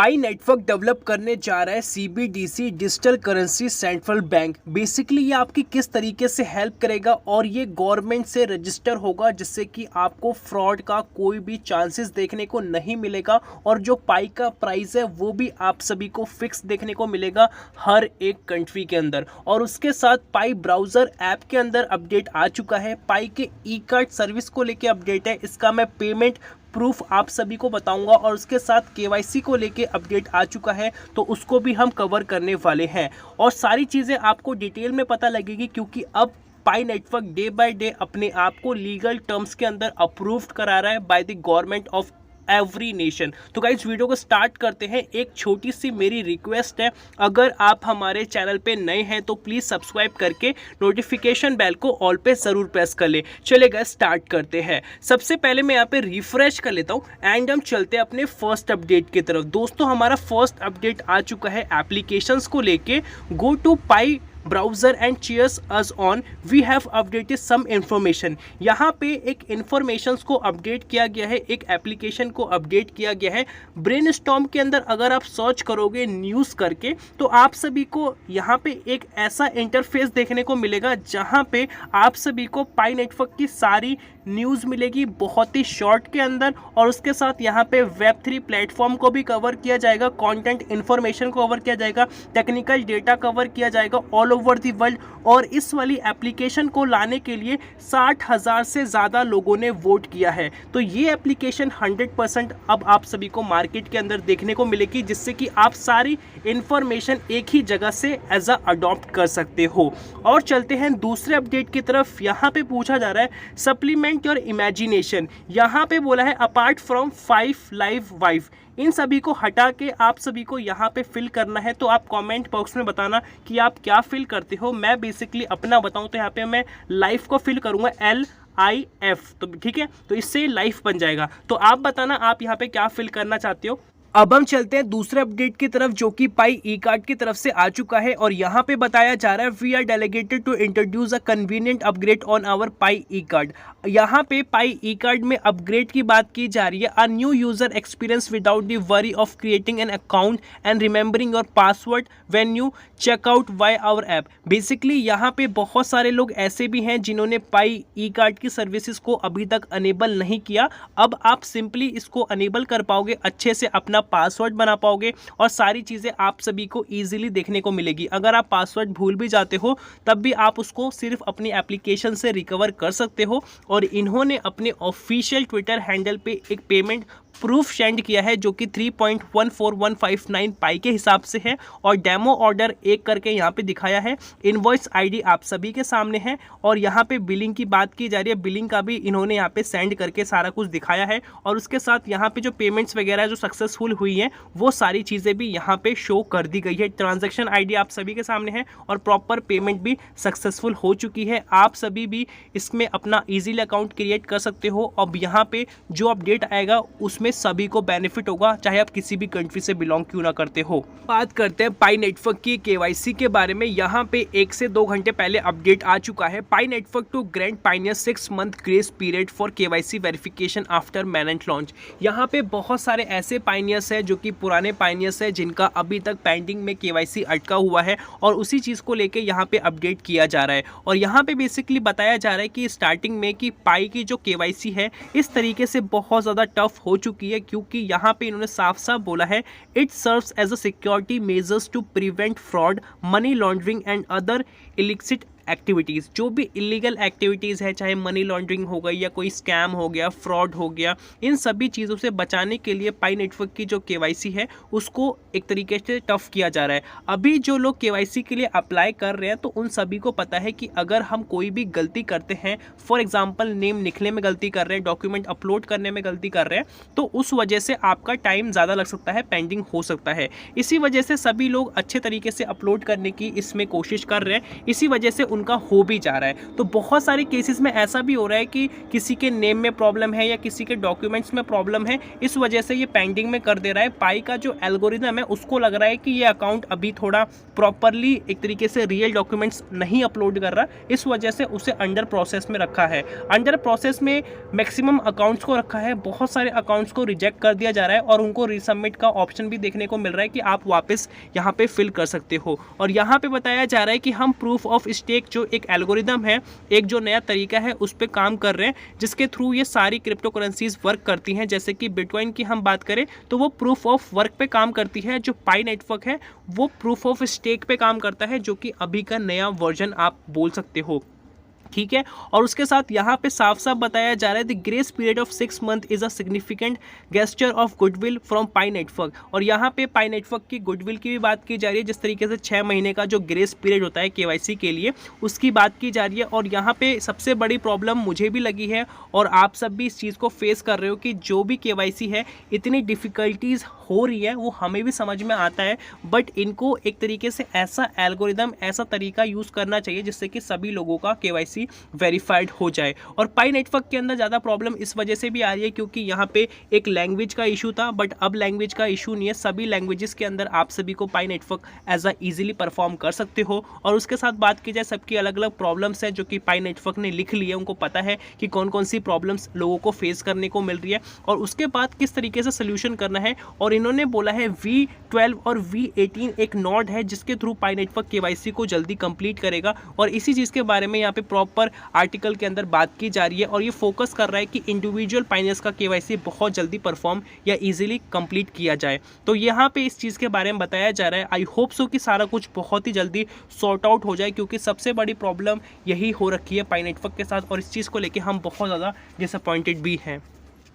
पाई network develop करने जा रहा है CBDC digital currency central bank. Basically ये आपकी किस तरीके से हेल्प करेगा और ये गवर्नमेंट से रजिस्टर होगा, जिससे कि आपको फ्रॉड का कोई भी चांसेस देखने को नहीं मिलेगा और जो पाई का प्राइस है वो भी आप सभी को फिक्स देखने को मिलेगा हर एक कंट्री के अंदर। और उसके साथ पाई ब्राउज़र ऐप के अंदर अपडेट आ चुका है। पाई के ई कार्ड सर्विस को लेके अपडेट है, इसका मैं पेमेंट प्रूफ आप सभी को बताऊंगा। और उसके साथ केवाईसी को लेके अपडेट आ चुका है, तो उसको भी हम कवर करने वाले हैं और सारी चीज़ें आपको डिटेल में पता लगेगी, क्योंकि अब पाई नेटवर्क डे बाय डे अपने आप को लीगल टर्म्स के अंदर अप्रूव्ड करा रहा है by the government of every nation. तो गाइस वीडियो को स्टार्ट करते हैं। एक छोटी सी मेरी रिक्वेस्ट है, अगर आप हमारे चैनल पे नए हैं तो प्लीज़ सब्सक्राइब करके नोटिफिकेशन बेल को ऑल पे ज़रूर प्रेस कर ले। चलिए गाइस स्टार्ट करते हैं। सबसे पहले मैं यहाँ पे रिफ्रेश कर लेता हूँ एंड हम चलते हैं अपने फर्स्ट अपडेट की तरफ। दोस्तों हमारा फर्स्ट अपडेट आ चुका है एप्लीकेशंस को लेके। Go to Pi browser and cheers us on, we have updated some information. यहाँ पे एक इंफॉर्मेशंस को अपडेट किया गया है, एक एप्लीकेशन को अपडेट किया गया है। ब्रेनस्टॉर्म के अंदर अगर आप सर्च करोगे न्यूज़ करके तो आप सभी को यहाँ पे एक ऐसा इंटरफेस देखने को मिलेगा जहाँ पे आप सभी को पाई नेटवर्क की सारी न्यूज़ मिलेगी बहुत ही शॉर्ट के अंदर। और उसके साथ यहाँ पे वेब3 प्लेटफॉर्म को भी कवर किया जाएगा, कंटेंट इन्फॉर्मेशन को कवर किया जाएगा, टेक्निकल डेटा कवर किया जाएगा ऑल ओवर दी वर्ल्ड। और इस वाली एप्लीकेशन को लाने के लिए 60,000 से ज़्यादा लोगों ने वोट किया है। तो ये एप्लीकेशन 100% अब आप सभी को मार्केट के अंदर देखने को मिलेगी, जिससे कि आप सारी इन्फॉर्मेशन एक ही जगह से एज अडॉप्ट कर सकते हो। और चलते हैं दूसरे अपडेट की तरफ। यहाँ पे पूछा जा रहा है सप्लीमेंट योर इमेजिनेशन। यहाँ पे बोला है अपार्ट फ्रॉम 5 लाइव वाइव, इन सभी को हटा के आप सभी को यहाँ पे फिल करना है। तो आप कमेंट बॉक्स में बताना कि आप क्या फिल करते हो। मैं बेसिकली अपना बताऊँ तो यहाँ पे मैं लाइफ को फिल करूँगा LIF, तो ठीक है, तो इससे लाइफ बन जाएगा। तो आप बताना आप यहाँ पे क्या फिल करना चाहते हो। अब हम चलते हैं दूसरे अपडेट की तरफ, जो कि पाई ई कार्ड की तरफ से आ चुका है। और यहाँ पे बताया जा रहा है we are delegated to introduce a convenient upgrade on our Pi e card. यहाँ पे पाई ई कार्ड में अपग्रेड की बात की जा रही है। A new user experience without the worry of creating an account and remembering your password when you checkout via our app. Basically यहाँ पे बहुत सारे लोग ऐसे भी हैं जिन्होंने पाई ई कार्ड की सर्विसेज को अभी तक अनेबल नहीं किया। अब आप सिंपली इसको अनेबल कर पाओगे, अच्छे से अपना पासवर्ड बना पाओगे और सारी चीज़ें आप सभी को इजीली देखने को मिलेगी। अगर आप पासवर्ड भूल भी जाते हो तब भी आप उसको सिर्फ अपनी एप्लीकेशन से रिकवर कर सकते हो। और इन्होंने अपने ऑफिशियल ट्विटर हैंडल पे एक पेमेंट प्रूफ सेंड किया है, जो कि 3.14159 पाई के हिसाब से है। और डेमो ऑर्डर एक करके यहाँ पे दिखाया है। इनवॉइस आईडी आप सभी के सामने है। और यहाँ पे बिलिंग की बात की जा रही है, बिलिंग का भी इन्होंने यहाँ पे सेंड करके सारा कुछ दिखाया है। और उसके साथ यहाँ पे जो पेमेंट्स वगैरह जो सक्सेसफुल हुई हैं वो सारी चीज़ें भी यहाँ पे शो कर दी गई है। ट्रांजेक्शन आईडी आप सभी के सामने है और प्रॉपर पेमेंट भी सक्सेसफुल हो चुकी है। आप सभी भी इसमें अपना ईजीली अकाउंट क्रिएट कर सकते हो। अब यहाँ पे जो अपडेट आएगा उसमें सभी को बेनिफिट होगा, चाहे आप किसी भी कंट्री से बिलोंग क्यों ना करते हो। बात करते हैं पाई नेटवर्क की केवाईसी के बारे में। यहाँ पे 1 से 2 घंटे पहले अपडेट आ चुका है। Pi network to grant pioneer 6 month grace period for KYC verification after mainnet launch. यहाँ पे बहुत सारे ऐसे पायनियर्स हैं जो कि पुराने पायनियर्स हैं जिनका अभी तक पेंडिंग में केवाईसी अटका हुआ है, और उसी चीज़ को लेके यहाँ पे अपडेट किया जा रहा है। और यहाँ पे बेसिकली बताया जा रहा है कि स्टार्टिंग में कि पाई की जो केवाईसी है इस तरीके से बहुत ज़्यादा टफ हो चुकी है, क्योंकि यहाँ पे इन्होंने साफ साफ बोला है it serves as a security measures to prevent fraud, money laundering and other illicit activities. जो भी इलीगल एक्टिविटीज़ है, चाहे मनी लॉन्ड्रिंग हो गई या कोई स्कैम हो गया, फ्रॉड हो गया, इन सभी चीज़ों से बचाने के लिए पाई नेटवर्क की जो केवाईसी है उसको एक तरीके से टफ किया जा रहा है। अभी जो लोग केवाईसी के लिए अप्लाई कर रहे हैं तो उन सभी को पता है कि अगर हम कोई भी गलती करते हैं, फॉर एग्जाम्पल नेम लिखने में गलती कर रहे हैं, डॉक्यूमेंट अपलोड करने में गलती कर रहे हैं, तो उस वजह से आपका टाइम ज़्यादा लग सकता है, पेंडिंग हो सकता है। इसी वजह से सभी लोग अच्छे तरीके से अपलोड करने की इसमें कोशिश कर रहे हैं। इसी वजह से उनका हो भी जा रहा है। तो बहुत सारे केसेस में ऐसा भी हो रहा है कि किसी के नेम में प्रॉब्लम है या किसी के डॉक्यूमेंट्स में प्रॉब्लम है, इस वजह से ये पेंडिंग में कर दे रहा है। पाई का जो एल्गोरिदम है उसको लग रहा है कि ये अकाउंट अभी थोड़ा प्रॉपरली एक तरीके से रियल डॉक्यूमेंट्स नहीं अपलोड कर रहा, इस वजह से उसे अंडर प्रोसेस में रखा है। अंडर प्रोसेस में मैक्सिमम अकाउंट्स को रखा है, बहुत सारे अकाउंट्स को रिजेक्ट कर दिया जा रहा है और उनको रीसबमिट का ऑप्शन भी देखने को मिल रहा है कि आप वापस यहाँ पे फिल कर सकते हो। और यहाँ पे बताया जा रहा है कि हम प्रूफ ऑफ स्टेक जो एक एल्गोरिदम है, एक जो नया तरीका है, उस पर काम कर रहे हैं जिसके थ्रू ये सारी क्रिप्टो करेंसीज वर्क करती हैं। जैसे कि बिटकॉइन की हम बात करें तो वो प्रूफ ऑफ वर्क पे काम करती है, जो पाई नेटवर्क है वो प्रूफ ऑफ स्टेक पे काम करता है, जो कि अभी का नया वर्जन आप बोल सकते हो। ठीक है, और उसके साथ यहाँ पे साफ साफ बताया जा रहा है the grace period of 6 month is a significant gesture of goodwill from pi network. और यहाँ पे पाई नेटवर्क की गुडविल की भी बात की जा रही है, जिस तरीके से 6 महीने का जो ग्रेस पीरियड होता है केवाईसी के लिए, उसकी बात की जा रही है। और यहाँ पे सबसे बड़ी प्रॉब्लम मुझे भी लगी है और आप सब भी इस चीज़ को फेस कर रहे हो कि जो भी केवाईसी है इतनी डिफ़िकल्टीज़ हो रही है, वो हमें भी समझ में आता है, बट इनको एक तरीके से ऐसा एल्गोरिदम, ऐसा तरीका यूज़ करना चाहिए जिससे कि सभी लोगों का केवाईसी वेरीफाइड हो जाए। और पाई नेटवर्क के अंदर ज़्यादा प्रॉब्लम इस वजह से भी आ रही है क्योंकि यहाँ पे एक लैंग्वेज का इशू था, बट अब लैंग्वेज का इशू नहीं है, सभी लैंग्वेजेस के अंदर आप सभी को Pi network as a easily perform कर सकते हो। और उसके साथ बात की जाए, सबकी अलग अलग प्रॉब्लम्स है जो कि पाई नेटवर्क ने लिख ली है, उनको पता है कि कौन कौन सी प्रॉब्लम्स लोगों को फेस करने को मिल रही है और उसके बाद किस तरीके से सोल्यूशन करना है। और इन्होंने बोला है V12 और V18 एक नोड है जिसके थ्रू पाई नेटवर्क केवाईसी को जल्दी कंप्लीट करेगा, और इसी चीज़ के बारे में यहाँ पे प्रॉपर आर्टिकल के अंदर बात की जा रही है। और ये फोकस कर रहा है कि इंडिविजुअल पाइनियर्स का केवाईसी बहुत जल्दी परफॉर्म या इजीली कंप्लीट किया जाए। तो यहाँ पे इस चीज़ के बारे में बताया जा रहा है। आई होप सो कि सारा कुछ बहुत ही जल्दी सॉर्ट आउट हो जाए, क्योंकि सबसे बड़ी प्रॉब्लम यही हो रखी है पाई नेटवर्क के साथ, और इस चीज़ को लेकर हम बहुत ज़्यादा डिसअपॉइंटेड भी हैं।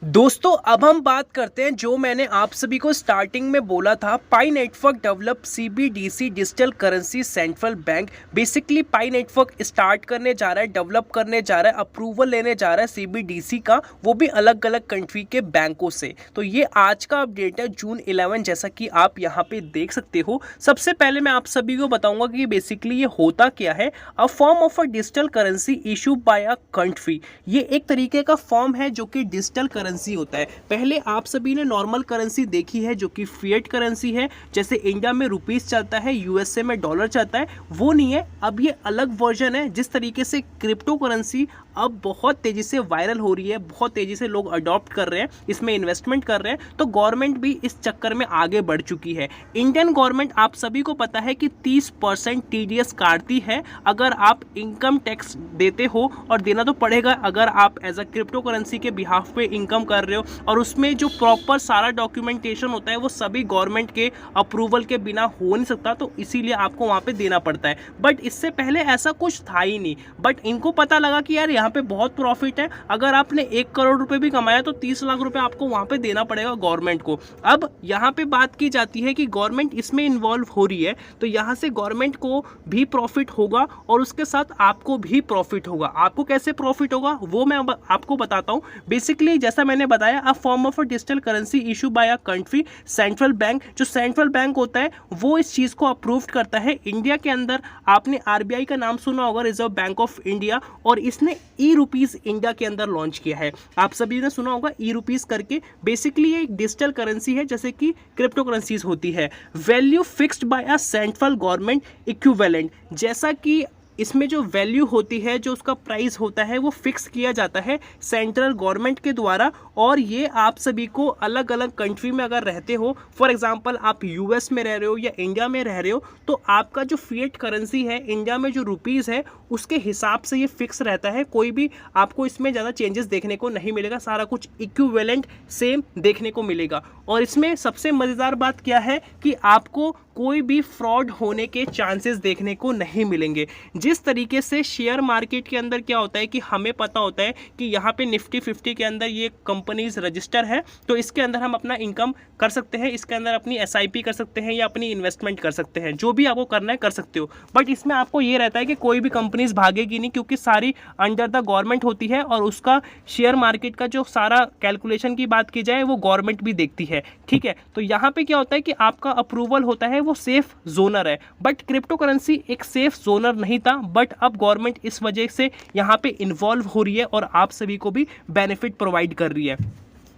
दोस्तों अब हम बात करते हैं जो मैंने आप सभी को स्टार्टिंग में बोला था, Pi network develop CBDC digital currency central bank. Basically Pi network start करने जा रहा है, डेवलप करने जा रहा है, अप्रूवल लेने जा रहा है CBDC का, वो भी अलग अलग कंट्री के बैंकों से। तो ये आज का अपडेट है जून 11, जैसा कि आप यहाँ पे देख सकते हो। सबसे पहले मैं आप सभी को बताऊंगा कि बेसिकली ये होता क्या है। A form of a digital currency issue bye a country, ये एक तरीके का फॉर्म है जो कि डिजिटल करेंसी होता है। पहले आप सभी ने नॉर्मल करेंसी देखी है जो कि फिएट करेंसी है, जैसे इंडिया में रुपीस चलता है, यूएसए में डॉलर चलता है, वो नहीं है। अब ये अलग वर्जन है। जिस तरीके से क्रिप्टो करेंसी अब बहुत तेजी से वायरल हो रही है, बहुत तेजी से लोग अडॉप्ट कर रहे हैं, इसमें इन्वेस्टमेंट कर रहे हैं, तो गवर्नमेंट भी इस चक्कर में आगे बढ़ चुकी है। इंडियन गवर्नमेंट आप सभी को पता है कि 30% TDS काटती है अगर आप इनकम टैक्स देते हो, और देना तो पड़ेगा अगर आप एज अ क्रिप्टो करेंसी के बिहाफ पे इनकम कर रहे हो। और उसमें जो प्रॉपर सारा डॉक्यूमेंटेशन होता है वो सभी गवर्नमेंट के अप्रूवल के बिना हो नहीं सकता, तो इसीलिए आपको वहाँ पे देना पड़ता है। बट इससे पहले ऐसा कुछ था ही नहीं, बट इनको पता लगा कि यार यहाँ पे बहुत प्रॉफिट है, अगर आपने 1 करोड़ रुपए भी कमाया तो 30 लाख रुपए आपको वहाँ पे देना पड़ेगा गवर्नमेंट को। अब यहाँ पे बात की जाती है कि गवर्नमेंट इसमें इन्वॉल्व हो रही है, तो यहाँ से गवर्नमेंट को भी प्रॉफिट होगा और उसके साथ आपको भी प्रॉफिट होगा। आपको कैसे प्रॉफिट होगा वो मैं आपको बताता हूँ। बेसिकली जैसा मैंने बताया, a form of a digital currency issue bye a country central bank, जो सेंट्रल बैंक होता है वो इस चीज़ को अप्रूव करता है। इंडिया के अंदर आपने RBI का नाम सुना होगा, रिजर्व बैंक ऑफ इंडिया, और इसने ई-रुपीज़ इंडिया के अंदर लॉन्च किया है। आप सभी ने सुना होगा ई-रुपीज़ करके। बेसिकली ये एक डिजिटल करेंसी है जैसे कि क्रिप्टो करेंसीज होती है। Value fixed by a central government equivalent, जैसा कि इसमें जो वैल्यू होती है, जो उसका प्राइस होता है, वो फिक्स किया जाता है सेंट्रल गवर्नमेंट के द्वारा। और ये आप सभी को अलग अलग कंट्री में अगर रहते हो, फॉर एग्जांपल आप US में रह रहे हो या इंडिया में रह रहे हो, तो आपका जो फिएट करेंसी है इंडिया में जो रुपीज़ है उसके हिसाब से ये फिक्स रहता है। कोई भी आपको इसमें ज़्यादा चेंजेस देखने को नहीं मिलेगा, सारा कुछ इक्विवेलेंट सेम देखने को मिलेगा। और इसमें सबसे मज़ेदार बात क्या है कि आपको कोई भी फ्रॉड होने के चांसेस देखने को नहीं मिलेंगे। जिस तरीके से शेयर मार्केट के अंदर क्या होता है कि हमें पता होता है कि यहाँ पे निफ्टी 50 के अंदर ये कंपनीज रजिस्टर है, तो इसके अंदर हम अपना इनकम कर सकते हैं, इसके अंदर अपनी SIP कर सकते हैं या अपनी इन्वेस्टमेंट कर सकते हैं, जो भी आपको करना है कर सकते हो। बट इसमें आपको ये रहता है कि कोई भी कंपनीज भागेगी नहीं, क्योंकि सारी अंडर द गवर्नमेंट होती है और उसका शेयर मार्केट का जो सारा कैलकुलेशन की बात की जाए वो गवर्नमेंट भी देखती है। ठीक है, तो यहाँ पे क्या होता है कि आपका अप्रूवल होता है वो सेफ जोनर है, बट क्रिप्टो करेंसी एक सेफ जोनर नहीं था, बट अब गवर्नमेंट इस वजह से यहाँ पे इन्वॉल्व हो रही है और आप सभी को भी बेनिफिट प्रोवाइड कर रही है।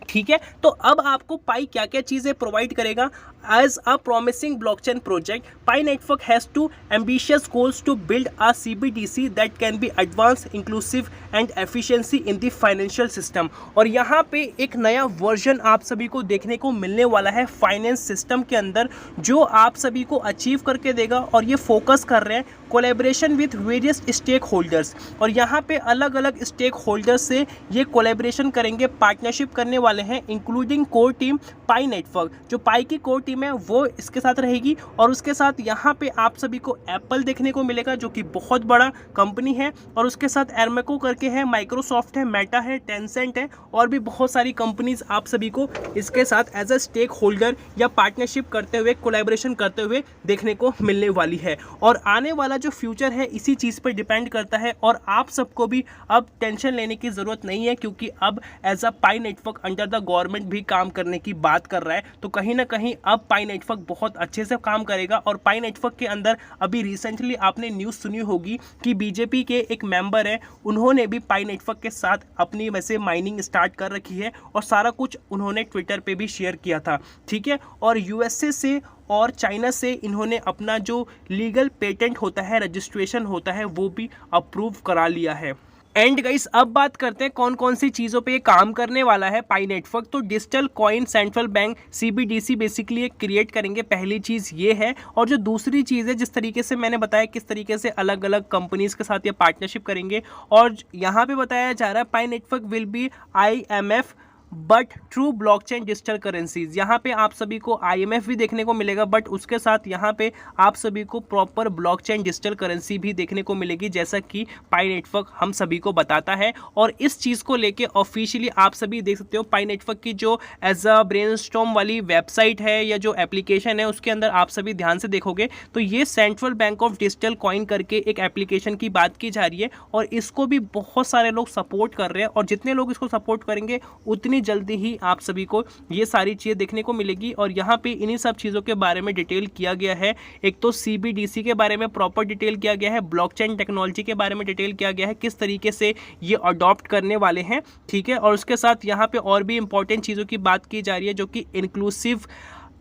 ठीक है, तो अब आपको पाई क्या क्या चीज़ें प्रोवाइड करेगा। As a promising blockchain project, Pi network has two ambitious goals to build a CBDC that can be advance, inclusive and efficiency in the financial system. और यहाँ पे एक नया वर्जन आप सभी को देखने को मिलने वाला है फाइनेंस सिस्टम के अंदर, जो आप सभी को अचीव करके देगा। और ये फोकस कर रहे हैं collaboration with various stakeholders, और यहाँ पे अलग अलग स्टेक होल्डर्स से ये कोलैबोरेशन करेंगे, पार्टनरशिप करने वाले हैं, इंक्लूडिंग कोर टीम पाई नेटवर्क। जो पाई की कोर टीम है वो इसके साथ रहेगी, और उसके साथ यहाँ पे आप सभी को एप्पल देखने को मिलेगा जो कि बहुत बड़ा कंपनी है, और उसके साथ एर्मेको करके है, माइक्रोसॉफ्ट है, मेटा है, टेंसेंट है, और भी बहुत सारी कंपनीज आप सभी को इसके साथ एज अ स्टेक होल्डर या पार्टनरशिप करते हुए, कोलैबोरेशन करते हुए देखने को मिलने वाली है। और आने वाला जो फ्यूचर है इसी चीज़ पर डिपेंड करता है, और आप सबको भी अब टेंशन लेने की ज़रूरत नहीं है, क्योंकि अब as a Pi network under the government भी काम करने की बात कर रहा है। तो कहीं ना कहीं अब पाई नेटवर्क बहुत अच्छे से काम करेगा। और पाई नेटवर्क के अंदर अभी रिसेंटली आपने न्यूज़ सुनी होगी कि बीजेपी के एक मेंबर है, उन्होंने भी पाई नेटवर्क के साथ अपनी वैसे माइनिंग स्टार्ट कर रखी है, और सारा कुछ उन्होंने ट्विटर पे भी शेयर किया था। ठीक है, और यूएसए से और चाइना से इन्होंने अपना जो लीगल पेटेंट होता है, रजिस्ट्रेशन होता है, वो भी अप्रूव करा लिया है। एंड गाइस, अब बात करते हैं कौन कौन सी चीज़ों पे ये काम करने वाला है पाई नेटवर्क। तो digital coin central bank CBDC basically एक क्रिएट करेंगे, पहली चीज़ ये है। और जो दूसरी चीज़ है, जिस तरीके से मैंने बताया किस तरीके से अलग अलग कंपनीज के साथ ये पार्टनरशिप करेंगे, और यहाँ पे बताया जा रहा है Pi network will be IMF but true blockchain digital currencies. यहाँ पे आप सभी को IMF भी देखने को मिलेगा, बट उसके साथ यहाँ पे आप सभी को प्रॉपर ब्लॉकचेन डिजिटल करेंसी भी देखने को मिलेगी, जैसा कि पाई नेटवर्क हम सभी को बताता है। और इस चीज़ को लेके ऑफिशियली आप सभी देख सकते हो, पाई नेटवर्क की जो एज अ ब्रेनस्टॉर्म वाली वेबसाइट है या जो एप्लीकेशन है, उसके अंदर आप सभी ध्यान से देखोगे तो ये central bank of digital coin करके एक एप्लीकेशन की बात की जा रही है, और इसको भी बहुत सारे लोग सपोर्ट कर रहे हैं। और जितने लोग इसको सपोर्ट करेंगे उतनी जल्दी ही आप सभी को ये सारी चीजें देखने को मिलेगी। और यहाँ पे इन्हीं सब चीजों के बारे में डिटेल किया गया है। एक तो CBDC के बारे में प्रॉपर डिटेल किया गया है, ब्लॉकचेन टेक्नोलॉजी के बारे में डिटेल किया गया है, किस तरीके से ये अडॉप्ट करने वाले हैं। ठीक है, और उसके साथ यहाँ पे और भी इंपॉर्टेंट चीज़ों की बात की जा रही है, जो कि इंक्लूसिव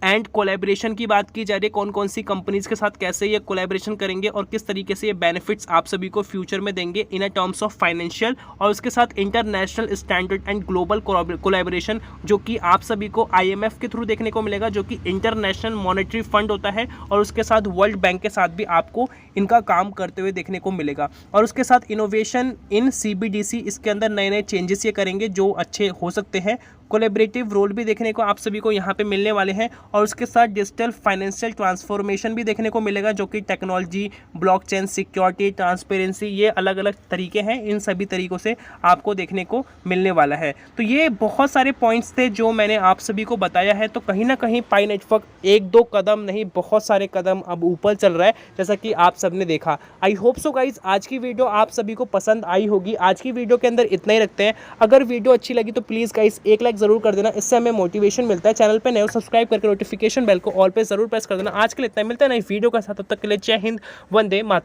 एंड कोलैबोरेशन की बात की जा रही है, कौन कौन सी कंपनीज के साथ कैसे ये कोलैबोरेशन करेंगे और किस तरीके से ये बेनिफिट्स आप सभी को फ्यूचर में देंगे इन अ टर्म्स ऑफ फाइनेंशियल। और उसके साथ international standard and global collaboration, जो कि आप सभी को IMF के थ्रू देखने को मिलेगा, जो कि इंटरनेशनल मॉनेटरी फंड होता है, और उसके साथ वर्ल्ड बैंक के साथ भी आपको इनका काम करते हुए देखने को मिलेगा। और उसके साथ इनोवेशन इन CBDC, इसके अंदर नए नए चेंजेस ये करेंगे जो अच्छे हो सकते हैं। कोलैबोरेटिव रोल भी देखने को आप सभी को यहाँ पे मिलने वाले हैं, और उसके साथ डिजिटल फाइनेंशियल ट्रांसफॉर्मेशन भी देखने को मिलेगा, जो कि टेक्नोलॉजी, ब्लॉकचेन, सिक्योरिटी, ट्रांसपेरेंसी, ये अलग अलग तरीके हैं, इन सभी तरीकों से आपको देखने को मिलने वाला है। तो ये बहुत सारे पॉइंट्स थे जो मैंने आप सभी को बताया है। तो कहीं ना कहीं पाई नेटवर्क एक दो कदम नहीं, बहुत सारे कदम अब ऊपर चल रहा है, जैसा कि आप सबने देखा। आई होप सो गाइज आज की वीडियो आप सभी को पसंद आई होगी। आज की वीडियो के अंदर इतना ही रखते हैं। अगर वीडियो अच्छी लगी तो प्लीज़ गाइज एक लाइक जरूर कर देना, इससे हमें मोटिवेशन मिलता है। चैनल पे नए हो सब्सक्राइब करके नोटिफिकेशन बेल को ऑल पे जरूर प्रेस कर देना। आज के लिए इतना, मिलता है नई वीडियो के साथ, तब तक के लिए जय हिंद, वंदे मातरम।